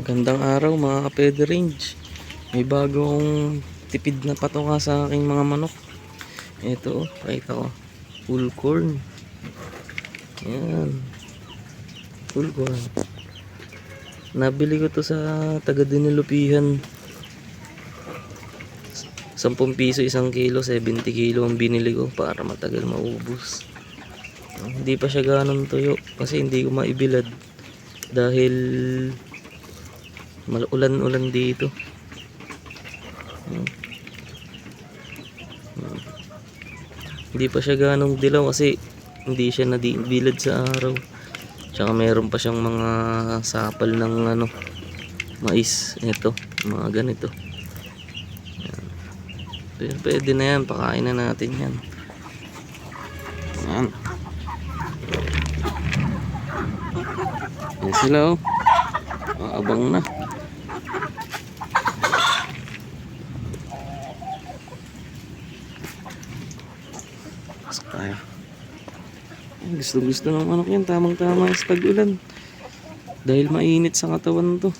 Magandang araw mga ka-Pede Range. May bagong tipid na patoka sa aking mga manok. Ito, pakita ko. Full corn. Ayan. Full corn. Nabili ko to sa taga Dinilupihan. 10 piso isang kilo, 70 kilo ang binili ko para matagal maubos. Hindi pa siya ganun tuyo kasi hindi ko maibilad dahil ulan-ulan dito. Hindi pa siya ganong dilaw kasi hindi siya nadibilad sa araw. Tsaka meron pa siyang mga sapal ng mais. Ito, mga ganito. Ayan. Pwede na yan, pakain na natin yan. Ayan. Ayan sila oh. Abang na. Pasok tayo. Gusto ng manok yan. Tamang tama sa tag-ulan. Dahil mainit sa katawan to.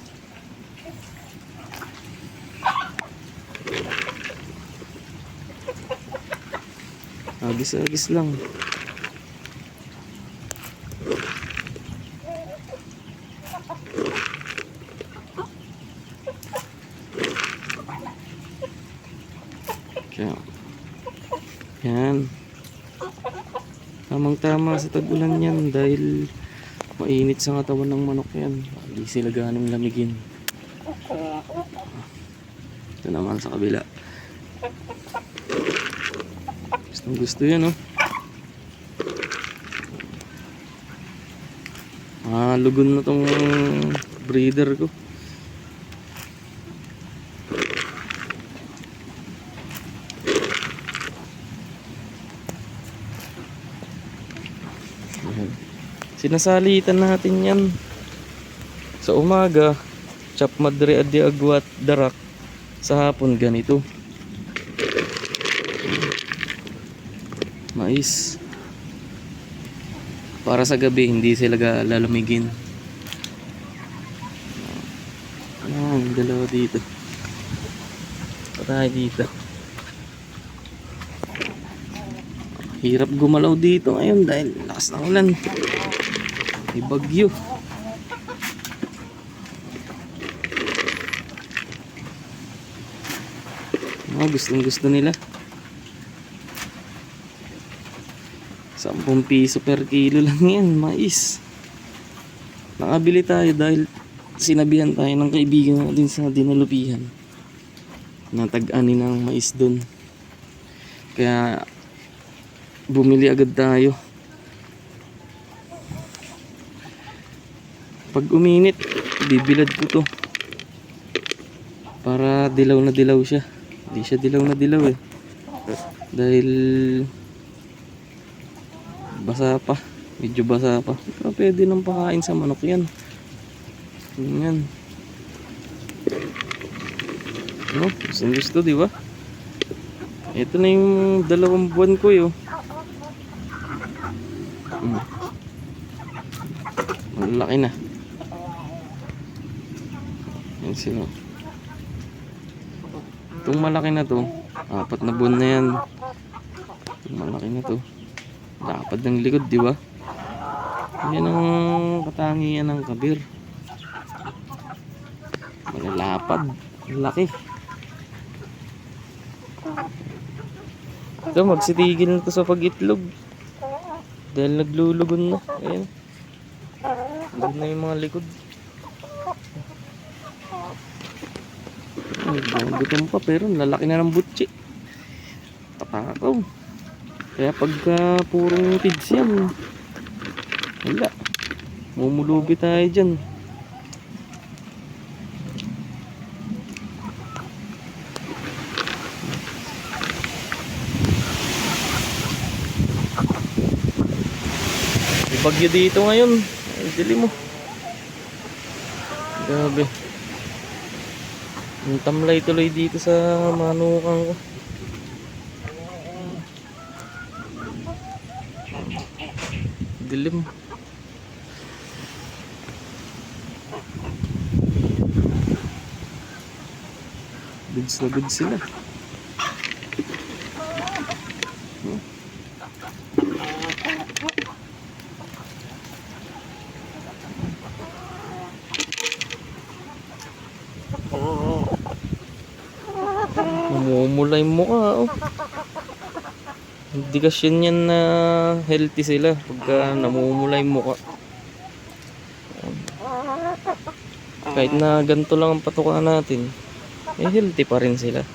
Agis-agis lang. Yan. Tamang tama sa tag-ulan yan dahil mainit sa katawan ng manok yan. Hindi sila ganong lamigin. Ito naman sa kabila. Gustong gusto yan oh. Lugon na tong breeder ko. Sinasalitan natin yan sa umaga, chop madre adi agwat darak, sa hapon ganito mais, para sa gabi hindi sila lalamigin. Dalawa dito, patay dito. Hirap gumalaw dito ngayon dahil lakas ng ulan. May bagyo. Gustong gusto nila. 10 piso per kilo lang yan, mais. Nakabili tayo dahil sinabihan tayo ng kaibigan natin sa Dinalupihan na tag-ani ng mais dun. Kaya bumili agad tayo. Pag uminit, bibilad ko to para dilaw na dilaw siya. Hindi siya dilaw na dilaw eh, dahil basa pa, medyo basa pa. Pero pwede nang pakain sa manok yan. Yan. Gusto di ba? Ito na yung 2 buwan ko yo. Malaki na. Yan sila. Itong malaki na to, 4 na buwan na yan. Itong malaki na to, lapad ng likod, di ba? Yan ang katangian ng kabir. Malalapad, laki. Ito, magsitigil na to sa pag-itlog dahil naglulugon na. Ayan, doon na yung mga likod. Gutom pa pero lalaki na ng butsi. Tatakaw. Kaya pagka purong feeds yan, wala, mumulubi tayo dyan. May bagyo dito ngayon. Ay, dili mo. Grabe. Ang tamlay tuloy dito sa manukan ko. Dilim. goods na goods sila. Namumula yung mukha, oh. Hindi kasi yan na healthy sila pagka namumula yung mukha. Kahit na ganito lang ang patukan natin, eh healthy pa rin sila.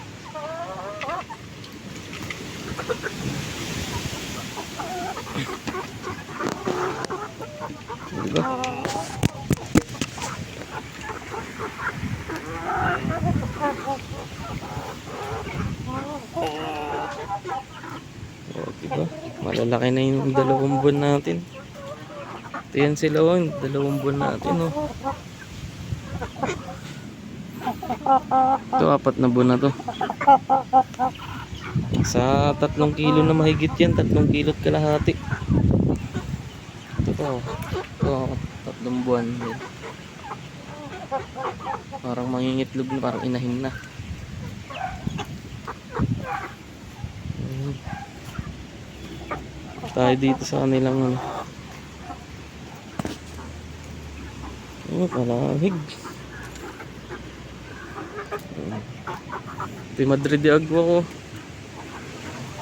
Diba? Oh, diba? Malalaki na yung 2 buwan natin. Ito yan sila, oh, 2 buwan natin, oh. Ito 4 na buwan na to. Sa 3 kilo na mahigit yan, 3 kilo't kalahati. Ito, 3 buwan din. Parang mangingitlog na, parang inahin na. Tayo dito sa kanilang ano. Oh, kalahig. Ito yung Madrid de Agua ko.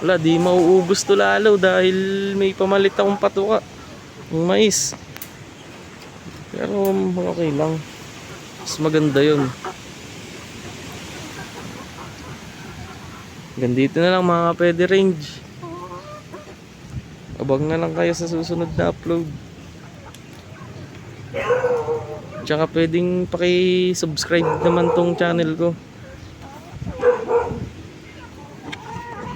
Wala, di mauubos to lalo dahil may pamalit akong patuka. Yung mais. Pero okay lang. Mas maganda yun. Gandito na lang mga pwede range. Abang na lang kayo sa susunod na upload. Tsaka pwedeng paki-subscribe naman tong channel ko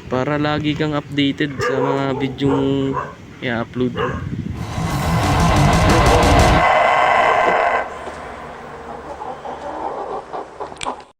para lagi kang updated sa mga video i-upload ko.